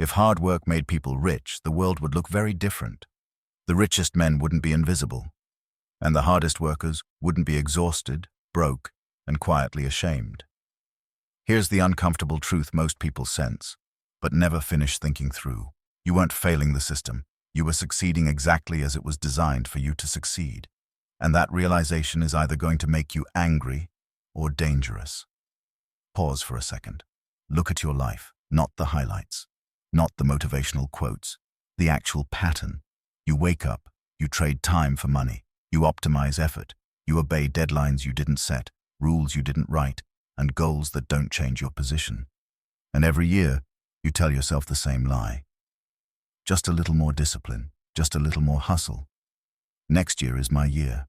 If hard work made people rich, the world would look very different. The richest men wouldn't be invisible, and the hardest workers wouldn't be exhausted, broke, and quietly ashamed. Here's the uncomfortable truth most people sense, but never finish thinking through. You weren't failing the system. You were succeeding exactly as it was designed for you to succeed. And that realization is either going to make you angry or dangerous. Pause for a second. Look at your life, not the highlights, not the motivational quotes, the actual pattern. You wake up, you trade time for money, you optimize effort, you obey deadlines you didn't set, rules you didn't write, and goals that don't change your position. And every year, you tell yourself the same lie. Just a little more discipline, just a little more hustle. Next year is my year.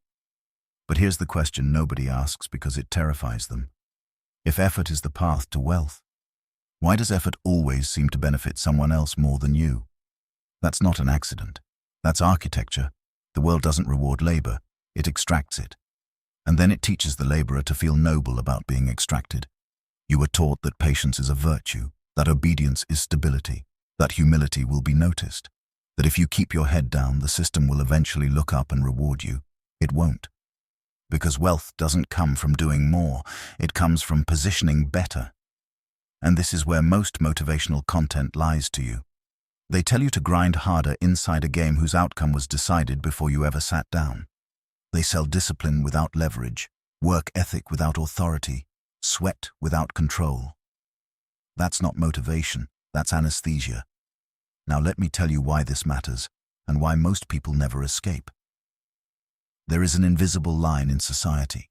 But here's the question nobody asks because it terrifies them. If effort is the path to wealth, why does effort always seem to benefit someone else more than you? That's not an accident. That's architecture. The world doesn't reward labor, it extracts it. And then it teaches the laborer to feel noble about being extracted. You were taught that patience is a virtue, that obedience is stability, that humility will be noticed, that if you keep your head down, the system will eventually look up and reward you. It won't. Because wealth doesn't come from doing more, it comes from positioning better. And this is where most motivational content lies to you. They tell you to grind harder inside a game whose outcome was decided before you ever sat down. They sell discipline without leverage, work ethic without authority, sweat without control. That's not motivation, that's anesthesia. Now let me tell you why this matters, and why most people never escape. There is an invisible line in society.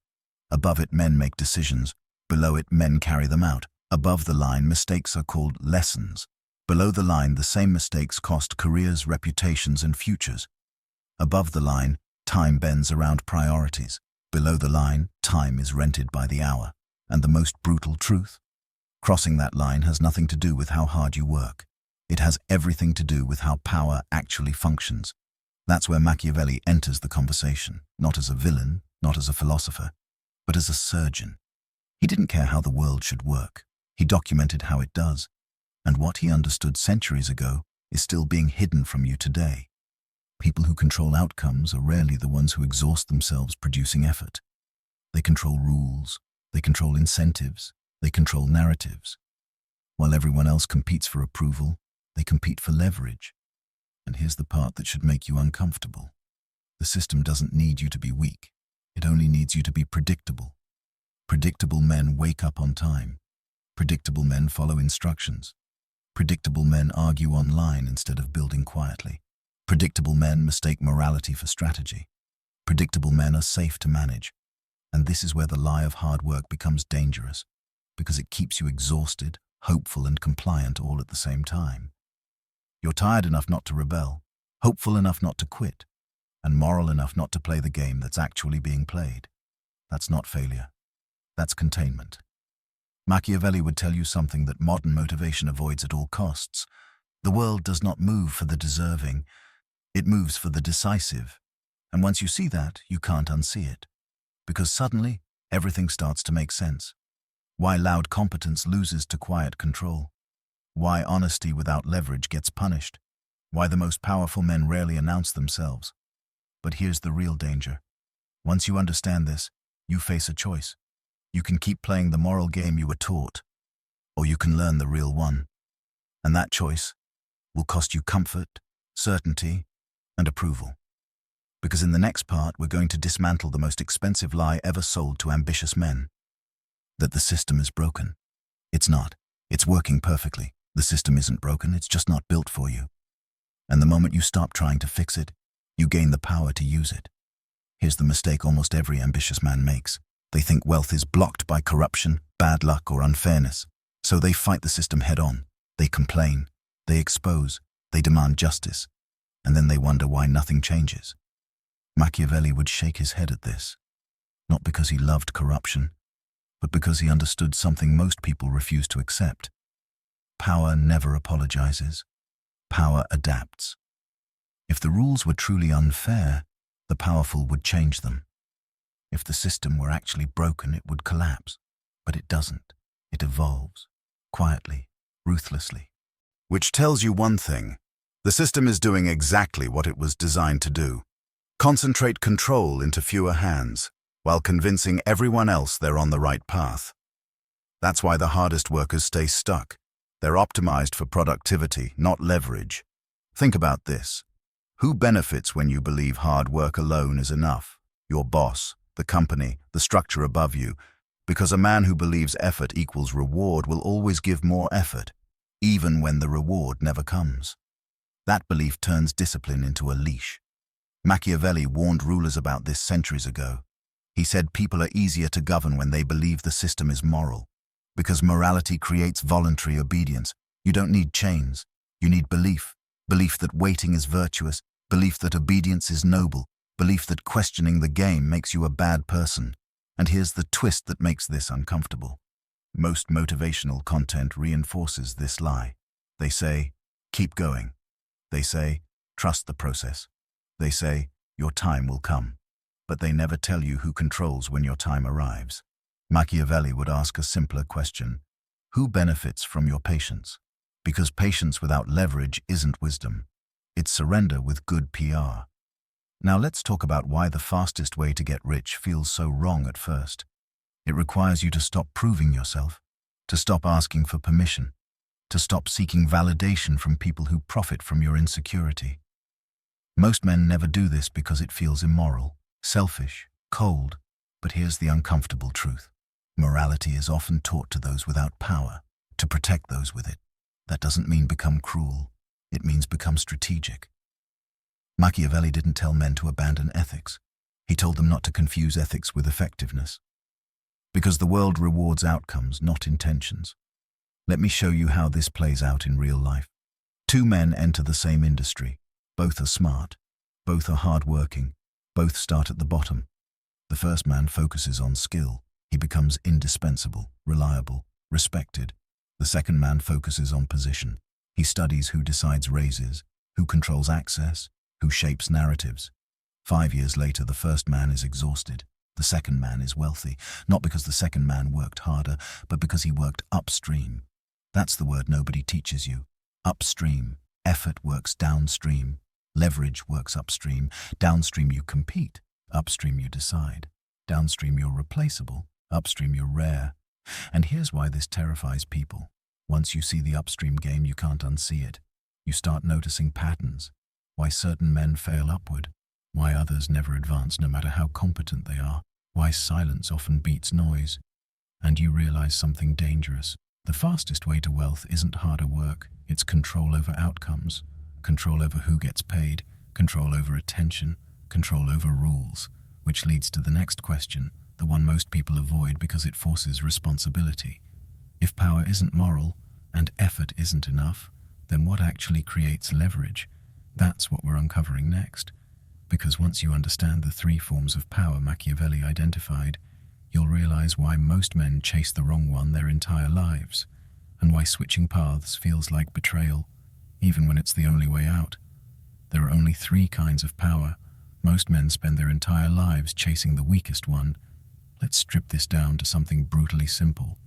Above it, men make decisions. Below it, men carry them out. Above the line, mistakes are called lessons. Below the line, the same mistakes cost careers, reputations, and futures. Above the line, time bends around priorities. Below the line, time is rented by the hour. And the most brutal truth? Crossing that line has nothing to do with how hard you work. It has everything to do with how power actually functions. That's where Machiavelli enters the conversation, not as a villain, not as a philosopher, but as a surgeon. He didn't care how the world should work. He documented how it does. And what he understood centuries ago is still being hidden from you today. People who control outcomes are rarely the ones who exhaust themselves producing effort. They control rules, they control incentives, they control narratives. While everyone else competes for approval, they compete for leverage. And here's the part that should make you uncomfortable. The system doesn't need you to be weak. It only needs you to be predictable. Predictable men wake up on time. Predictable men follow instructions. Predictable men argue online instead of building quietly. Predictable men mistake morality for strategy. Predictable men are safe to manage. And this is where the lie of hard work becomes dangerous, because it keeps you exhausted, hopeful, and compliant all at the same time. You're tired enough not to rebel, hopeful enough not to quit, and moral enough not to play the game that's actually being played. That's not failure. That's containment. Machiavelli would tell you something that modern motivation avoids at all costs. The world does not move for the deserving. It moves for the decisive. And once you see that, you can't unsee it. Because suddenly, everything starts to make sense. Why loud competence loses to quiet control. Why honesty without leverage gets punished. Why the most powerful men rarely announce themselves. But here's the real danger. Once you understand this, you face a choice. You can keep playing the moral game you were taught, or you can learn the real one. And that choice will cost you comfort, certainty, and approval. Because in the next part, we're going to dismantle the most expensive lie ever sold to ambitious men. That the system is broken. It's not. It's working perfectly. The system isn't broken, it's just not built for you. And the moment you stop trying to fix it, you gain the power to use it. Here's the mistake almost every ambitious man makes. They think wealth is blocked by corruption, bad luck, or unfairness. So they fight the system head on. They complain. They expose. They demand justice. And then they wonder why nothing changes. Machiavelli would shake his head at this. Not because he loved corruption, but because he understood something most people refuse to accept. Power never apologizes. Power adapts. If the rules were truly unfair, the powerful would change them. If the system were actually broken, it would collapse. But it doesn't. It evolves, quietly, ruthlessly. which tells you one thing. The system is doing exactly what it was designed to do. Concentrate control into fewer hands, while convincing everyone else they're on the right path. That's why the hardest workers stay stuck. They're optimized for productivity, not leverage. Think about this. Who benefits when you believe hard work alone is enough? Your boss, the company, the structure above you. Because a man who believes effort equals reward will always give more effort, even when the reward never comes. That belief turns discipline into a leash. Machiavelli warned rulers about this centuries ago. He said people are easier to govern when they believe the system is moral. Because morality creates voluntary obedience. You don't need chains. You need belief. Belief that waiting is virtuous. Belief that obedience is noble. Belief that questioning the game makes you a bad person. And here's the twist that makes this uncomfortable. Most motivational content reinforces this lie. They say, keep going. They say, trust the process. They say, your time will come. But they never tell you who controls when your time arrives. Machiavelli would ask a simpler question. Who benefits from your patience? Because patience without leverage isn't wisdom. It's surrender with good PR. Now let's talk about why the fastest way to get rich feels so wrong at first. It requires you to stop proving yourself, to stop asking for permission, to stop seeking validation from people who profit from your insecurity. Most men never do this because it feels immoral, selfish, cold. But here's the uncomfortable truth. Morality is often taught to those without power, to protect those with it. That doesn't mean become cruel. It means become strategic. Machiavelli didn't tell men to abandon ethics. He told them not to confuse ethics with effectiveness. Because the world rewards outcomes, not intentions. Let me show you how this plays out in real life. Two men enter the same industry. Both are smart. Both are hard-working. Both start at the bottom. The first man focuses on skill. He becomes indispensable, reliable, respected. The second man focuses on position. He studies who decides raises, who controls access, who shapes narratives. 5 years later, the first man is exhausted. The second man is wealthy, not because the second man worked harder, but because he worked upstream. That's the word nobody teaches you. Upstream. Effort works downstream. Leverage works upstream. Downstream you compete. Upstream you decide. Downstream you're replaceable. Upstream you're rare. And here's why this terrifies people. Once you see the upstream game, you can't unsee it. You start noticing patterns. Why certain men fail upward. Why others never advance no matter how competent they are. Why silence often beats noise. And you realize something dangerous. The fastest way to wealth isn't harder work. It's control over outcomes. Control over who gets paid. Control over attention. Control over rules. Which leads to the next question, the one most people avoid because it forces responsibility. If power isn't moral, and effort isn't enough, then what actually creates leverage? That's what we're uncovering next. Because once you understand the 3 forms of power Machiavelli identified, you'll realize why most men chase the wrong one their entire lives, and why switching paths feels like betrayal, even when it's the only way out. There are only 3 kinds of power. Most men spend their entire lives chasing the weakest one. Let's strip this down to something brutally simple.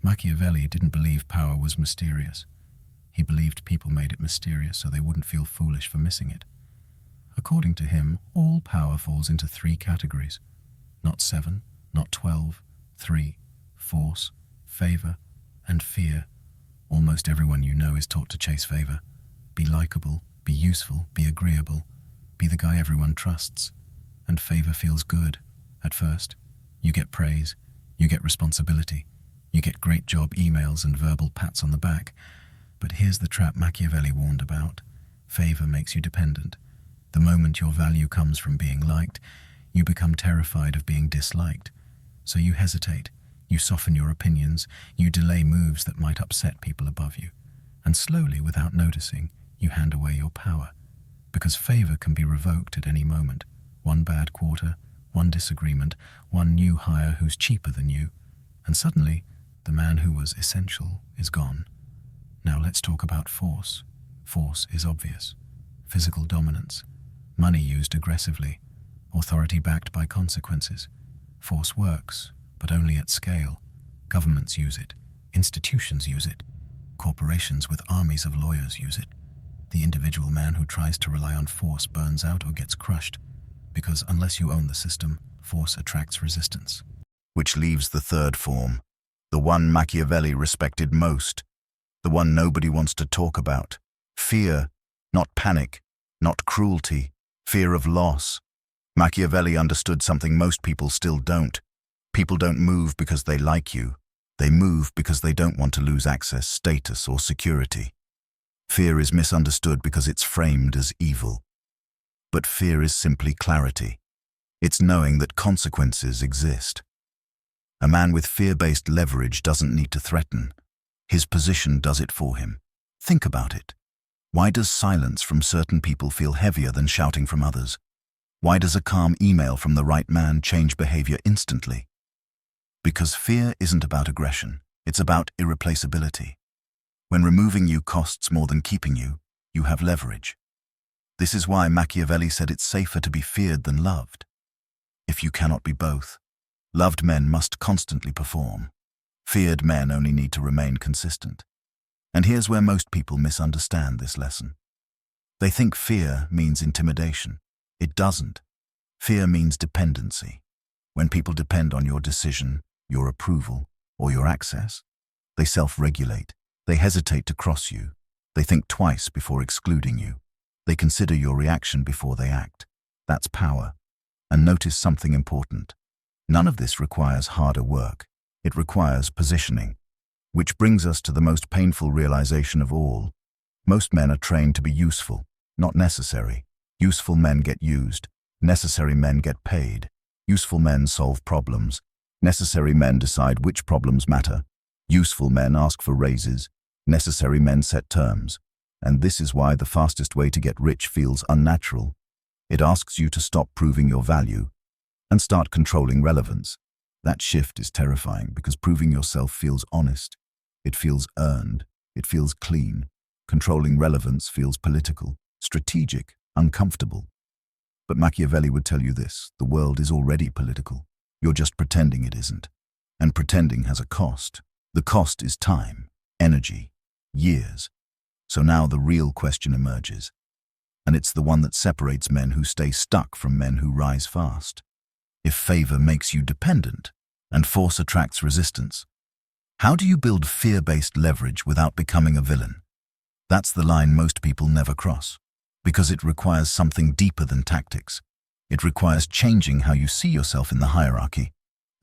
Machiavelli didn't believe power was mysterious. He believed people made it mysterious so they wouldn't feel foolish for missing it. According to him, all power falls into 3 categories. Not 7, not 12, 3. Force, favor, and fear. Almost everyone you know is taught to chase favor. Be likable, be useful, be agreeable. Be the guy everyone trusts. And favor feels good. At first, you get praise, you get responsibility, you get great job emails and verbal pats on the back. But here's the trap Machiavelli warned about. Favor makes you dependent. The moment your value comes from being liked, you become terrified of being disliked. So you hesitate, you soften your opinions, you delay moves that might upset people above you. And slowly, without noticing, you hand away your power. Because favor can be revoked at any moment. One bad quarter, one disagreement, one new hire who's cheaper than you. And suddenly, the man who was essential is gone. Now let's talk about force. Force is obvious. Physical dominance. Money used aggressively. Authority backed by consequences. Force works, but only at scale. Governments use it. Institutions use it. Corporations with armies of lawyers use it. The individual man who tries to rely on force burns out or gets crushed, because unless you own the system, force attracts resistance. Which leaves the third form, the one Machiavelli respected most, the one nobody wants to talk about. Fear, not panic, not cruelty, fear of loss. Machiavelli understood something most people still don't. People don't move because they like you. They move because they don't want to lose access, status, or security. Fear is misunderstood because it's framed as evil. But fear is simply clarity. It's knowing that consequences exist. A man with fear-based leverage doesn't need to threaten. His position does it for him. Think about it. Why does silence from certain people feel heavier than shouting from others? Why does a calm email from the right man change behavior instantly? Because fear isn't about aggression, it's about irreplaceability. When removing you costs more than keeping you, you have leverage. This is why Machiavelli said it's safer to be feared than loved. If you cannot be both, loved men must constantly perform. Feared men only need to remain consistent. And here's where most people misunderstand this lesson. They think fear means intimidation. It doesn't. Fear means dependency. When people depend on your decision, your approval, or your access, they self-regulate. They hesitate to cross you. They think twice before excluding you. They consider your reaction before they act. That's power. And notice something important. None of this requires harder work. It requires positioning. Which brings us to the most painful realization of all. Most men are trained to be useful, not necessary. Useful men get used. Necessary men get paid. Useful men solve problems. Necessary men decide which problems matter. Useful men ask for raises. Necessary men set terms. And this is why the fastest way to get rich feels unnatural. It asks you to stop proving your value and start controlling relevance. That shift is terrifying because proving yourself feels honest. It feels earned. It feels clean. Controlling relevance feels political, strategic, uncomfortable. But Machiavelli would tell you this: the world is already political. You're just pretending it isn't. And pretending has a cost. The cost is time, energy, years. So now the real question emerges. And it's the one that separates men who stay stuck from men who rise fast. If favor makes you dependent and force attracts resistance, how do you build fear-based leverage without becoming a villain? That's the line most people never cross, because it requires something deeper than tactics. It requires changing how you see yourself in the hierarchy.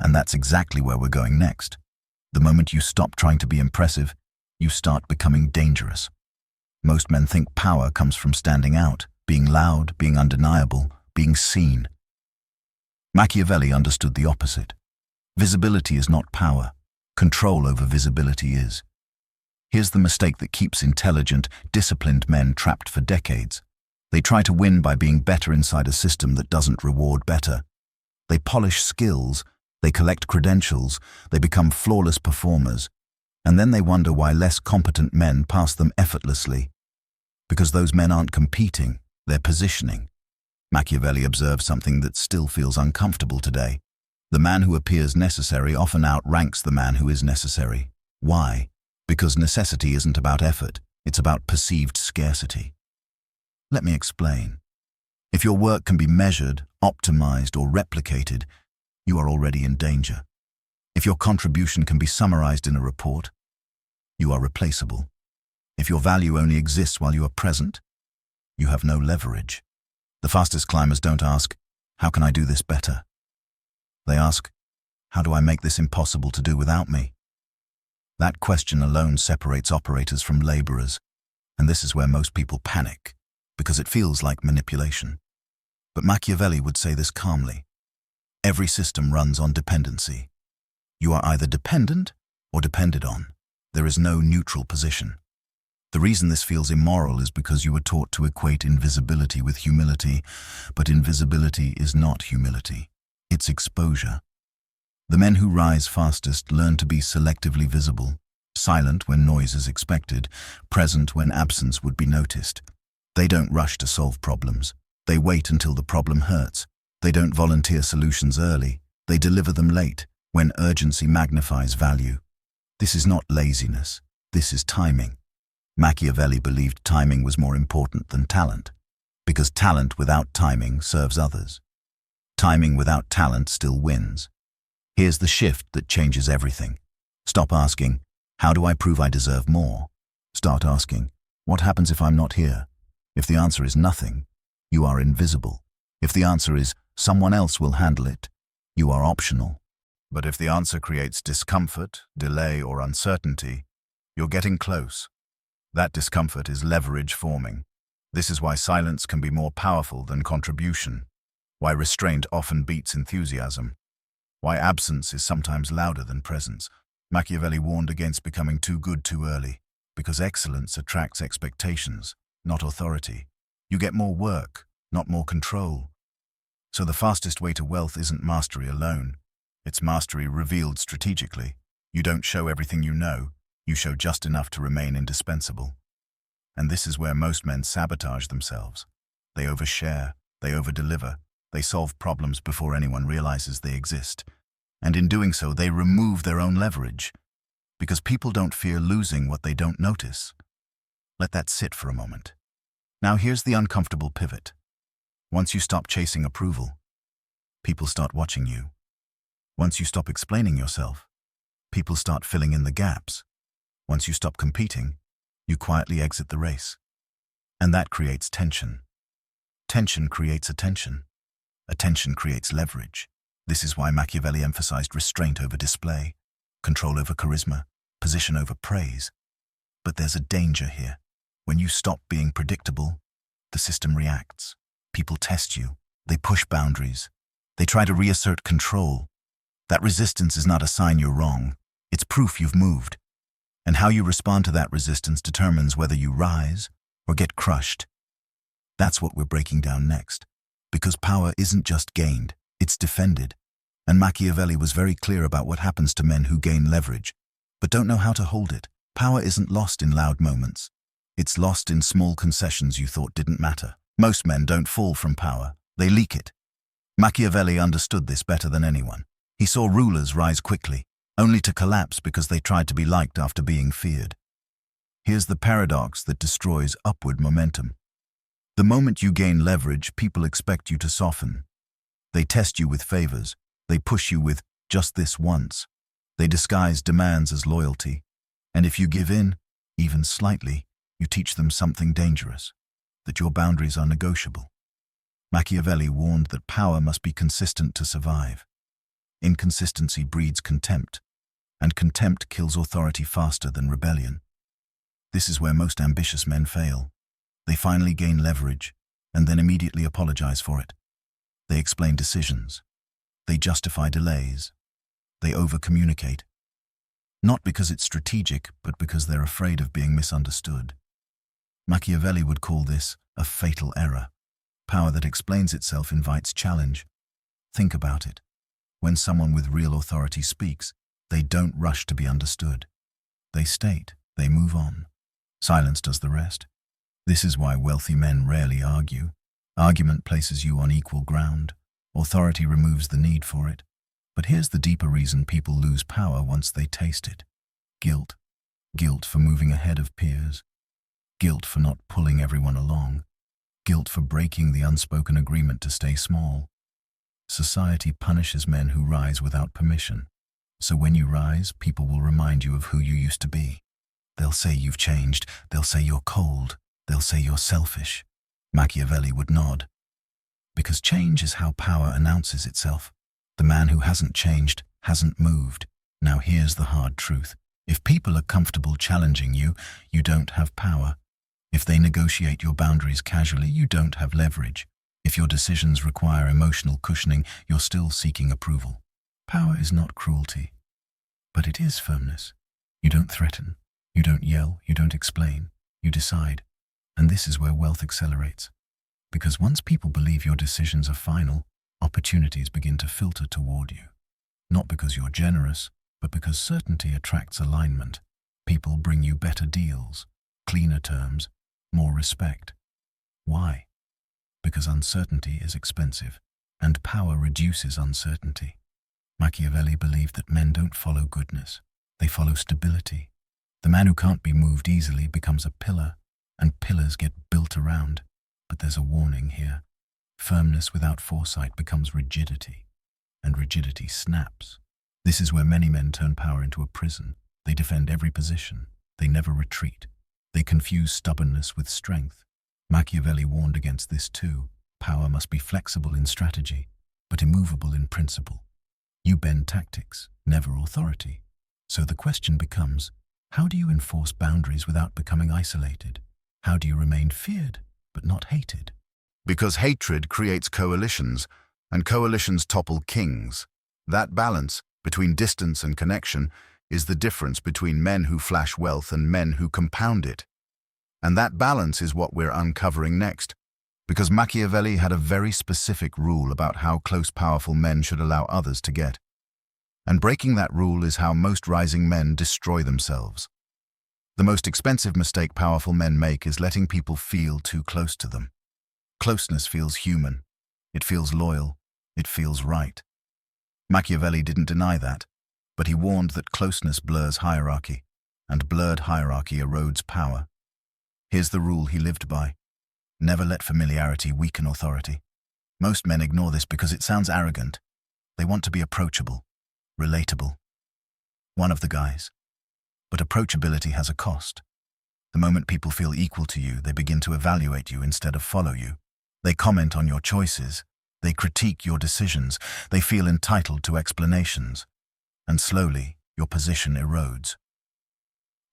And that's exactly where we're going next. The moment you stop trying to be impressive, you start becoming dangerous. Most men think power comes from standing out, being loud, being undeniable, being seen. Machiavelli understood the opposite. Visibility is not power. Control over visibility is. Here's the mistake that keeps intelligent, disciplined men trapped for decades. They try to win by being better inside a system that doesn't reward better. They polish skills, they collect credentials, they become flawless performers, and then they wonder why less competent men pass them effortlessly. Because those men aren't competing, they're positioning. Machiavelli observed something that still feels uncomfortable today. The man who appears necessary often outranks the man who is necessary. Why? Because necessity isn't about effort, it's about perceived scarcity. Let me explain. If your work can be measured, optimized, or replicated, you are already in danger. If your contribution can be summarized in a report, you are replaceable. If your value only exists while you are present, you have no leverage. The fastest climbers don't ask, "How can I do this better?" They ask, "How do I make this impossible to do without me?" That question alone separates operators from laborers, and this is where most people panic, because it feels like manipulation. But Machiavelli would say this calmly. Every system runs on dependency. You are either dependent or depended on. There is no neutral position. The reason this feels immoral is because you were taught to equate invisibility with humility, but invisibility is not humility. It's exposure. The men who rise fastest learn to be selectively visible, silent when noise is expected, present when absence would be noticed. They don't rush to solve problems. They wait until the problem hurts. They don't volunteer solutions early. They deliver them late, when urgency magnifies value. This is not laziness. This is timing. Machiavelli believed timing was more important than talent, because talent without timing serves others. Timing without talent still wins. Here's the shift that changes everything. Stop asking, how do I prove I deserve more? Start asking, what happens if I'm not here? If the answer is nothing, you are invisible. If the answer is someone else will handle it, you are optional. But if the answer creates discomfort, delay, or uncertainty, you're getting close. That discomfort is leverage forming. This is why silence can be more powerful than contribution, why restraint often beats enthusiasm, why absence is sometimes louder than presence. Machiavelli warned against becoming too good too early, because excellence attracts expectations, not authority. You get more work, not more control. So the fastest way to wealth isn't mastery alone. It's mastery revealed strategically. You don't show everything you know, you show just enough to remain indispensable. And this is where most men sabotage themselves. They overshare, they overdeliver, they solve problems before anyone realizes they exist. And in doing so, they remove their own leverage, because people don't fear losing what they don't notice. Let that sit for a moment. Now here's the uncomfortable pivot. Once you stop chasing approval, people start watching you. Once you stop explaining yourself, people start filling in the gaps. Once you stop competing, you quietly exit the race. And that creates tension. Tension creates attention. Attention creates leverage. This is why Machiavelli emphasized restraint over display, control over charisma, position over praise. But there's a danger here. When you stop being predictable, the system reacts. People test you. They push boundaries. They try to reassert control. That resistance is not a sign you're wrong. It's proof you've moved. And how you respond to that resistance determines whether you rise or get crushed. That's what we're breaking down next. Because power isn't just gained, it's defended. And Machiavelli was very clear about what happens to men who gain leverage, but don't know how to hold it. Power isn't lost in loud moments. It's lost in small concessions you thought didn't matter. Most men don't fall from power, they leak it. Machiavelli understood this better than anyone. He saw rulers rise quickly, only to collapse because they tried to be liked after being feared. Here's the paradox that destroys upward momentum. The moment you gain leverage, people expect you to soften. They test you with favors. They push you with just this once. They disguise demands as loyalty. And if you give in, even slightly, you teach them something dangerous, that your boundaries are negotiable. Machiavelli warned that power must be consistent to survive. Inconsistency breeds contempt, and contempt kills authority faster than rebellion. This is where most ambitious men fail. They finally gain leverage, and then immediately apologize for it. They explain decisions. They justify delays. They over-communicate. Not because it's strategic, but because they're afraid of being misunderstood. Machiavelli would call this a fatal error. Power that explains itself invites challenge. Think about it. When someone with real authority speaks, they don't rush to be understood. They state, they move on. Silence does the rest. This is why wealthy men rarely argue. Argument places you on equal ground. Authority removes the need for it. But here's the deeper reason people lose power once they taste it. Guilt. Guilt for moving ahead of peers. Guilt for not pulling everyone along. Guilt for breaking the unspoken agreement to stay small. Society punishes men who rise without permission. So when you rise, people will remind you of who you used to be. They'll say you've changed. They'll say you're cold. They'll say you're selfish. Machiavelli would nod. Because change is how power announces itself. The man who hasn't changed hasn't moved. Now here's the hard truth. If people are comfortable challenging you, you don't have power. If they negotiate your boundaries casually, you don't have leverage. If your decisions require emotional cushioning, you're still seeking approval. Power is not cruelty, but it is firmness. You don't threaten, you don't yell, you don't explain, you decide. And this is where wealth accelerates. Because once people believe your decisions are final, opportunities begin to filter toward you. Not because you're generous, but because certainty attracts alignment. People bring you better deals, cleaner terms, more respect. Why? Because uncertainty is expensive, and power reduces uncertainty. Machiavelli believed that men don't follow goodness, they follow stability. The man who can't be moved easily becomes a pillar, and pillars get built around. But there's a warning here. Firmness without foresight becomes rigidity, and rigidity snaps. This is where many men turn power into a prison. They defend every position. They never retreat. They confuse stubbornness with strength. Machiavelli warned against this too. Power must be flexible in strategy, but immovable in principle. You bend tactics, never authority. So the question becomes, how do you enforce boundaries without becoming isolated? How do you remain feared, but not hated? Because hatred creates coalitions, and coalitions topple kings. That balance between distance and connection is the difference between men who flash wealth and men who compound it. And that balance is what we're uncovering next, because Machiavelli had a very specific rule about how close powerful men should allow others to get. And breaking that rule is how most rising men destroy themselves. The most expensive mistake powerful men make is letting people feel too close to them. Closeness feels human. It feels loyal. It feels right. Machiavelli didn't deny that, but he warned that closeness blurs hierarchy, and blurred hierarchy erodes power. Here's the rule he lived by. Never let familiarity weaken authority. Most men ignore this because it sounds arrogant. They want to be approachable, relatable. One of the guys. But approachability has a cost. The moment people feel equal to you, they begin to evaluate you instead of follow you. They comment on your choices. They critique your decisions. They feel entitled to explanations. And slowly, your position erodes.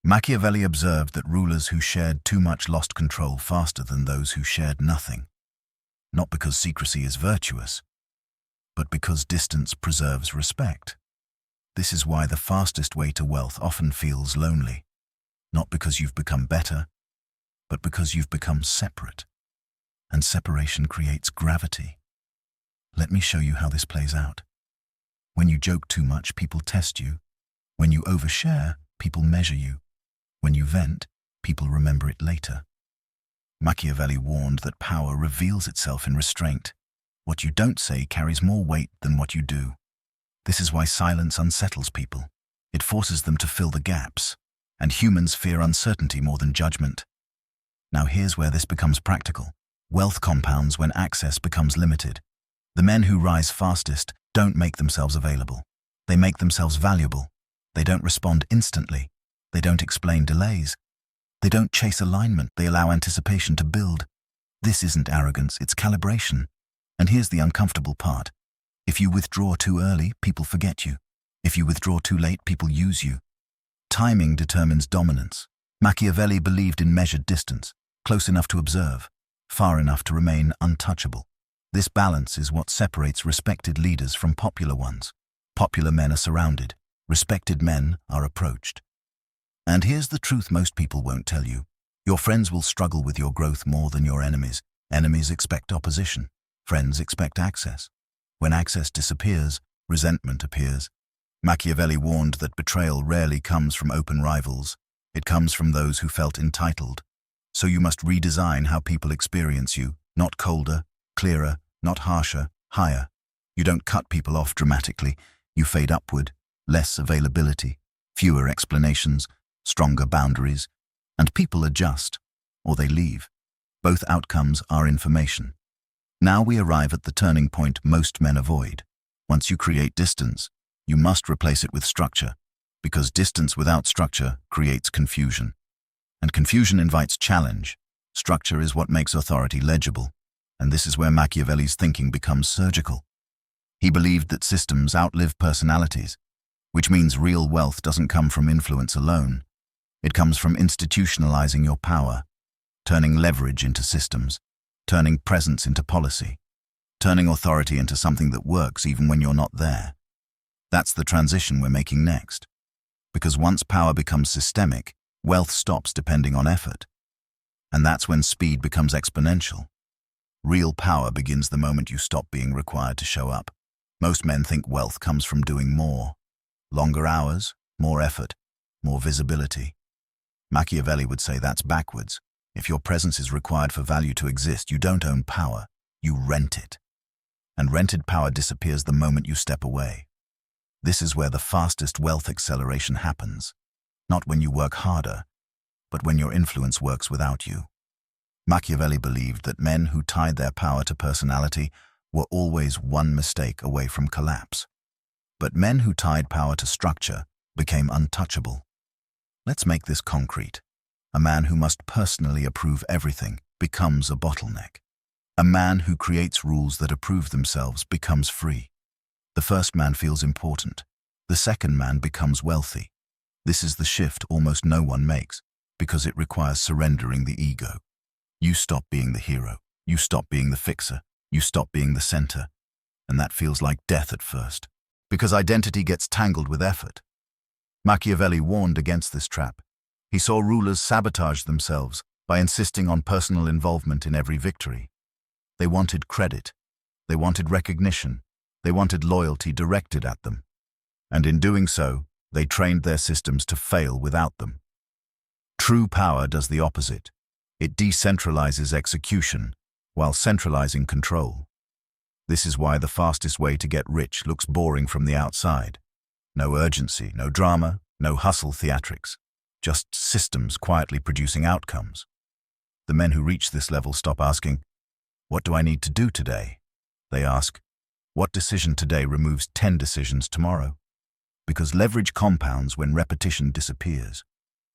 Machiavelli observed that rulers who shared too much lost control faster than those who shared nothing. Not because secrecy is virtuous, but because distance preserves respect. This is why the fastest way to wealth often feels lonely. Not because you've become better, but because you've become separate. And separation creates gravity. Let me show you how this plays out. When you joke too much, people test you. When you overshare, people measure you. When you vent, people remember it later. Machiavelli warned that power reveals itself in restraint. What you don't say carries more weight than what you do. This is why silence unsettles people. It forces them to fill the gaps, and humans fear uncertainty more than judgment. Now here's where this becomes practical. Wealth compounds when access becomes limited. The men who rise fastest don't make themselves available. They make themselves valuable. They don't respond instantly. They don't explain delays. They don't chase alignment. They allow anticipation to build. This isn't arrogance, it's calibration. And here's the uncomfortable part. If you withdraw too early, people forget you. If you withdraw too late, people use you. Timing determines dominance. Machiavelli believed in measured distance, close enough to observe, far enough to remain untouchable. This balance is what separates respected leaders from popular ones. Popular men are surrounded. Respected men are approached. And here's the truth most people won't tell you. Your friends will struggle with your growth more than your enemies. Enemies expect opposition. Friends expect access. When access disappears, resentment appears. Machiavelli warned that betrayal rarely comes from open rivals. It comes from those who felt entitled. So you must redesign how people experience you, not colder, clearer, not harsher, higher. You don't cut people off dramatically. You fade upward, less availability, fewer explanations, stronger boundaries, and people adjust, or they leave. Both outcomes are information. Now we arrive at the turning point most men avoid. Once you create distance, you must replace it with structure, because distance without structure creates confusion. And confusion invites challenge. Structure is what makes authority legible, and this is where Machiavelli's thinking becomes surgical. He believed that systems outlive personalities, which means real wealth doesn't come from influence alone. It comes from institutionalizing your power, turning leverage into systems, turning presence into policy, turning authority into something that works even when you're not there. That's the transition we're making next. Because once power becomes systemic, wealth stops depending on effort. And that's when speed becomes exponential. Real power begins the moment you stop being required to show up. Most men think wealth comes from doing more. Longer hours, more effort, more visibility. Machiavelli would say that's backwards. If your presence is required for value to exist, you don't own power, you rent it. And rented power disappears the moment you step away. This is where the fastest wealth acceleration happens. not when you work harder, but when your influence works without you. Machiavelli believed that men who tied their power to personality were always one mistake away from collapse. But men who tied power to structure became untouchable. Let's make this concrete. A man who must personally approve everything becomes a bottleneck. A man who creates rules that approve themselves becomes free. The first man feels important. The second man becomes wealthy. This is the shift almost no one makes, because it requires surrendering the ego. You stop being the hero. You stop being the fixer. You stop being the center. And that feels like death at first, because identity gets tangled with effort. Machiavelli warned against this trap. He saw rulers sabotage themselves by insisting on personal involvement in every victory. They wanted credit. They wanted recognition. They wanted loyalty directed at them. And in doing so, they trained their systems to fail without them. True power does the opposite. It decentralizes execution while centralizing control. This is why the fastest way to get rich looks boring from the outside. No urgency, no drama, no hustle theatrics. Just systems quietly producing outcomes. The men who reach this level stop asking, "What do I need to do today?" They ask, "What decision today removes 10 decisions tomorrow?" Because leverage compounds when repetition disappears.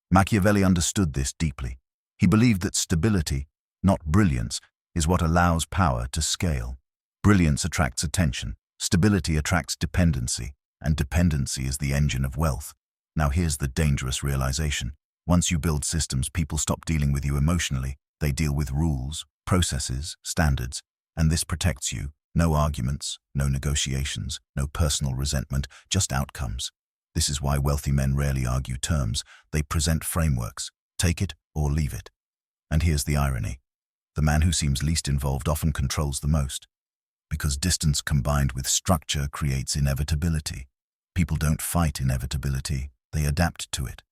Machiavelli understood this deeply. He believed that stability, not brilliance, is what allows power to scale. Brilliance attracts attention, stability attracts dependency, and dependency is the engine of wealth. Now here's the dangerous realization. Once you build systems, people stop dealing with you emotionally. They deal with rules, processes, standards, and this protects you. No arguments, no negotiations, no personal resentment, just outcomes. This is why wealthy men rarely argue terms. They present frameworks. Take it or leave it. And here's the irony. The man who seems least involved often controls the most. Because distance combined with structure creates inevitability. People don't fight inevitability, they adapt to it.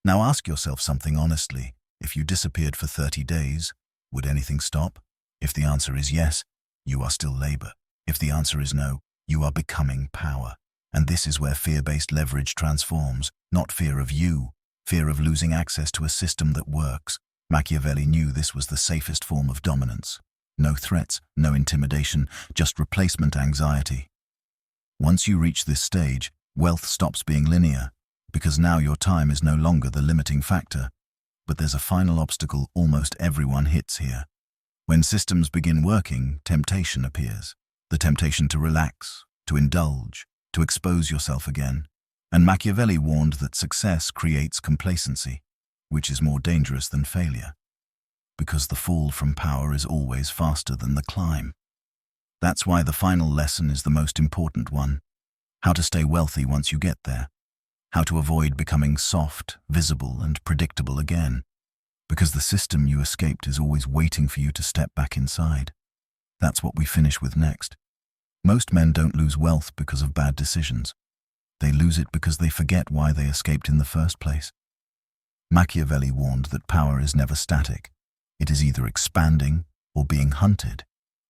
Now ask yourself something honestly. If you disappeared for 30 days, would anything stop? If the answer is yes, you are still labor. If the answer is no, you are becoming power. And this is where fear-based leverage transforms, not fear of you, fear of losing access to a system that works. Machiavelli knew this was the safest form of dominance. No threats, no intimidation, just replacement anxiety. Once you reach this stage, wealth stops being linear, because now your time is no longer the limiting factor. But there's a final obstacle almost everyone hits here. When systems begin working, temptation appears. The temptation to relax, to indulge, to expose yourself again. And Machiavelli warned that success creates complacency, which is more dangerous than failure. Because the fall from power is always faster than the climb. That's why the final lesson is the most important one. How to stay wealthy once you get there. How to avoid becoming soft, visible, and predictable again. Because the system you escaped is always waiting for you to step back inside. That's what we finish with next. Most men don't lose wealth because of bad decisions. They lose it because they forget why they escaped in the first place. Machiavelli warned that power is never static. It is either expanding or being hunted.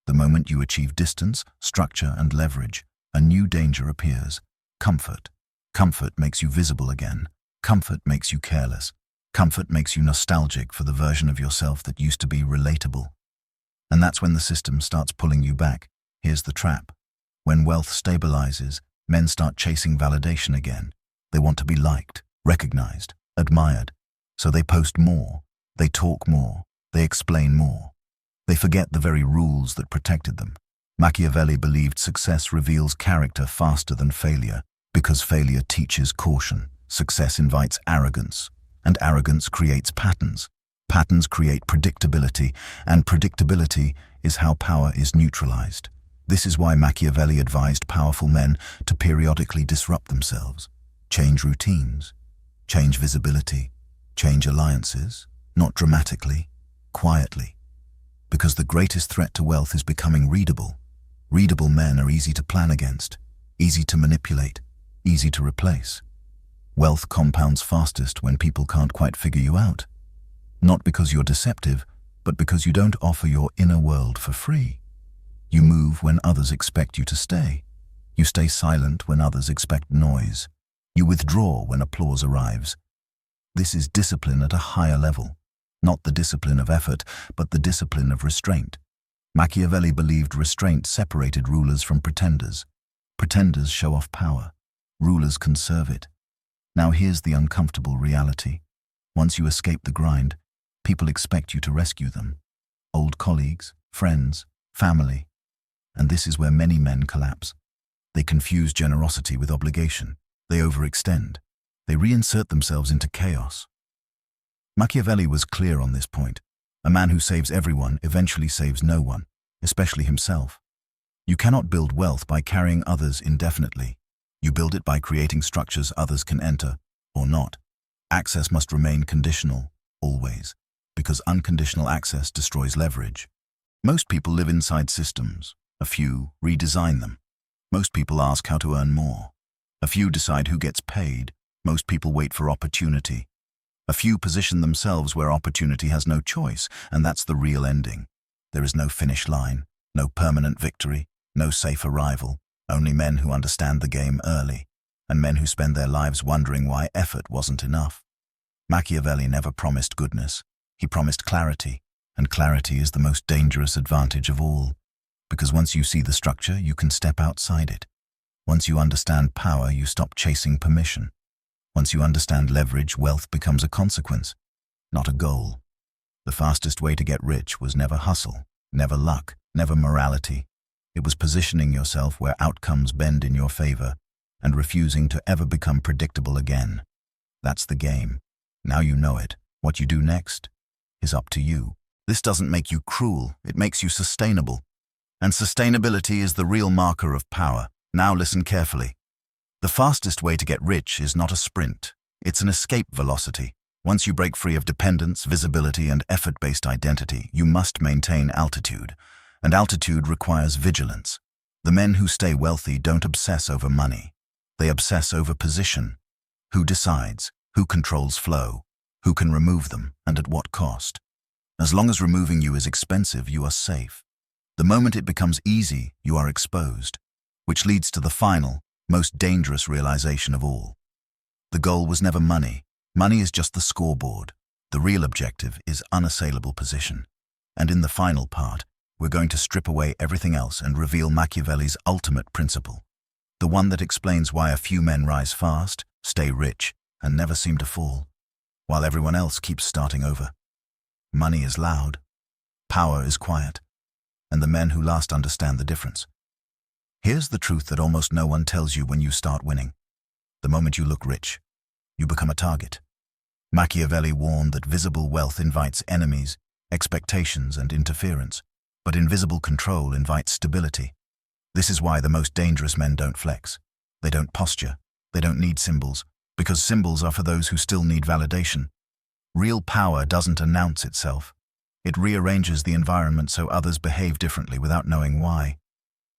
The moment you achieve distance, structure, and leverage, a new danger appears. Comfort. Comfort makes you visible again. Comfort makes you careless. Comfort makes you nostalgic for the version of yourself that used to be relatable. And that's when the system starts pulling you back. Here's the trap. When wealth stabilizes, men start chasing validation again. They want to be liked, recognized, admired. So they post more, they talk more, they explain more. They forget the very rules that protected them. Machiavelli believed success reveals character faster than failure, because failure teaches caution. Success invites arrogance, and arrogance creates patterns. Patterns create predictability, and predictability is how power is neutralized. This is why Machiavelli advised powerful men to periodically disrupt themselves, change routines, change visibility, change alliances, not dramatically, quietly. Because the greatest threat to wealth is becoming readable. Readable men are easy to plan against, easy to manipulate, easy to replace. Wealth compounds fastest when people can't quite figure you out. Not because you're deceptive, but because you don't offer your inner world for free. You move when others expect you to stay. You stay silent when others expect noise. You withdraw when applause arrives. This is discipline at a higher level. Not the discipline of effort, but the discipline of restraint. Machiavelli believed restraint separated rulers from pretenders. Pretenders show off power. Rulers conserve it. Now here's the uncomfortable reality. Once you escape the grind, people expect you to rescue them. Old colleagues, friends, family. And this is where many men collapse. They confuse generosity with obligation. They overextend. They reinsert themselves into chaos. Machiavelli was clear on this point. A man who saves everyone eventually saves no one, especially himself. You cannot build wealth by carrying others indefinitely. You build it by creating structures others can enter, or not. Access must remain conditional, always, because unconditional access destroys leverage. Most people live inside systems. A few redesign them. Most people ask how to earn more. A few decide who gets paid. Most people wait for opportunity. A few position themselves where opportunity has no choice, and that's the real ending. There is no finish line, no permanent victory, no safe arrival, only men who understand the game early, and men who spend their lives wondering why effort wasn't enough. Machiavelli never promised goodness. He promised clarity, and clarity is the most dangerous advantage of all, because once you see the structure, you can step outside it. Once you understand power, you stop chasing permission. Once you understand leverage, wealth becomes a consequence, not a goal. The fastest way to get rich was never hustle, never luck, never morality. It was positioning yourself where outcomes bend in your favor and refusing to ever become predictable again. That's the game. Now you know it. What you do next is up to you. This doesn't make you cruel, it makes you sustainable. And sustainability is the real marker of power. Now listen carefully. The fastest way to get rich is not a sprint. It's an escape velocity. Once you break free of dependence, visibility, and effort-based identity, you must maintain altitude. And altitude requires vigilance. The men who stay wealthy don't obsess over money. They obsess over position. Who decides? Who controls flow? Who can remove them, and at what cost? As long as removing you is expensive, you are safe. The moment it becomes easy, you are exposed, which leads to the final, most dangerous realization of all. The goal was never money. Money is just the scoreboard. The real objective is unassailable position. And in the final part, we're going to strip away everything else and reveal Machiavelli's ultimate principle, the one that explains why a few men rise fast, stay rich, and never seem to fall, while everyone else keeps starting over. Money is loud, power is quiet, and the men who last understand the difference. Here's the truth that almost no one tells you when you start winning. The moment you look rich, you become a target. Machiavelli warned that visible wealth invites enemies, expectations, and interference, but invisible control invites stability. This is why the most dangerous men don't flex. They don't posture. They don't need symbols, because symbols are for those who still need validation. Real power doesn't announce itself. It rearranges the environment so others behave differently without knowing why.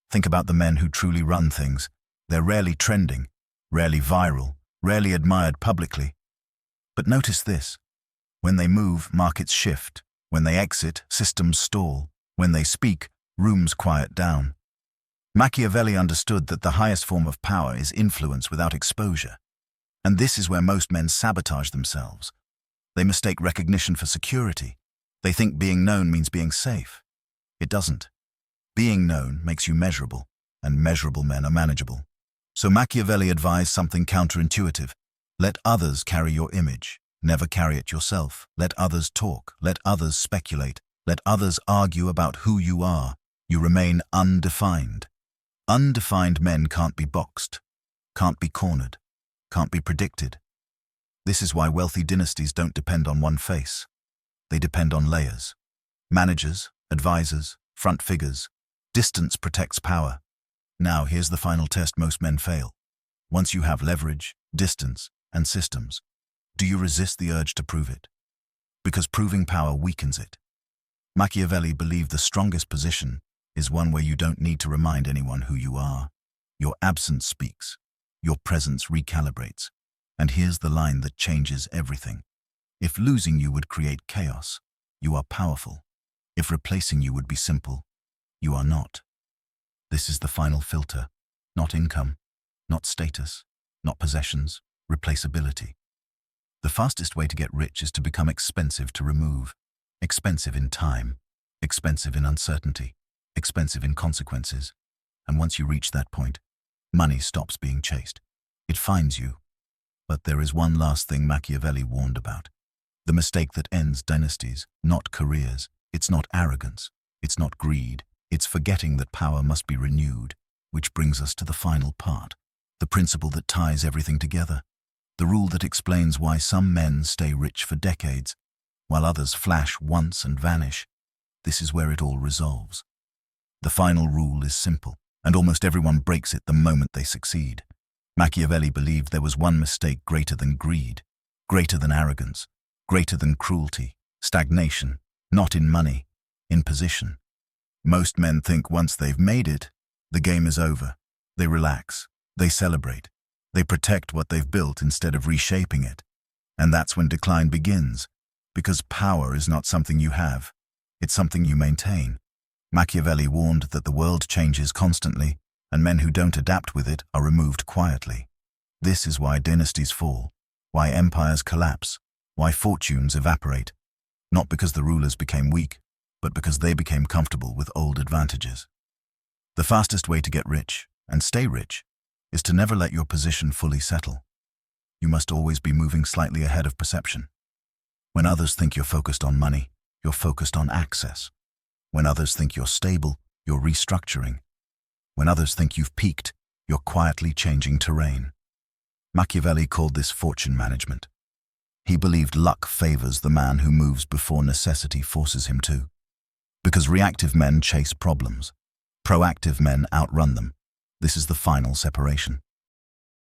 Think about the men who truly run things. They're rarely trending, rarely viral, rarely admired publicly. But notice this. When they move, markets shift. When they exit, systems stall. When they speak, rooms quiet down. Machiavelli understood that the highest form of power is influence without exposure. And this is where most men sabotage themselves. They mistake recognition for security. They think being known means being safe. It doesn't. Being known makes you measurable, and measurable men are manageable. So Machiavelli advised something counterintuitive. Let others carry your image. Never carry it yourself. Let others talk. Let others speculate. Let others argue about who you are. You remain undefined. Undefined men can't be boxed, can't be cornered, can't be predicted. This is why wealthy dynasties don't depend on one face. They depend on layers. Managers, advisors, front figures. Distance protects power. Now here's the final test most men fail. Once you have leverage, distance, and systems, do you resist the urge to prove it? Because proving power weakens it. Machiavelli believed the strongest position is one where you don't need to remind anyone who you are. Your absence speaks. Your presence recalibrates. And here's the line that changes everything. If losing you would create chaos, you are powerful. If replacing you would be simple, you are not. This is the final filter. Not income, not status, not possessions, replaceability. The fastest way to get rich is to become expensive to remove. Expensive in time, expensive in uncertainty, expensive in consequences. And once you reach that point, money stops being chased. It finds you. But there is one last thing Machiavelli warned about. The mistake that ends dynasties, not careers. It's not arrogance. It's not greed. It's forgetting that power must be renewed, which brings us to the final part. The principle that ties everything together. The rule that explains why some men stay rich for decades, while others flash once and vanish. This is where it all resolves. The final rule is simple, and almost everyone breaks it the moment they succeed. Machiavelli believed there was one mistake greater than greed, greater than arrogance, greater than cruelty, stagnation, not in money, in position. Most men think once they've made it, the game is over. They relax, they celebrate, they protect what they've built instead of reshaping it. And that's when decline begins, because power is not something you have, it's something you maintain. Machiavelli warned that the world changes constantly, and men who don't adapt with it are removed quietly. This is why dynasties fall, why empires collapse, why fortunes evaporate. Not because the rulers became weak, but because they became comfortable with old advantages. The fastest way to get rich, and stay rich, is to never let your position fully settle. You must always be moving slightly ahead of perception. When others think you're focused on money, you're focused on access. When others think you're stable, you're restructuring. When others think you've peaked, you're quietly changing terrain. Machiavelli called this fortune management. He believed luck favors the man who moves before necessity forces him to. Because reactive men chase problems. Proactive men outrun them. This is the final separation.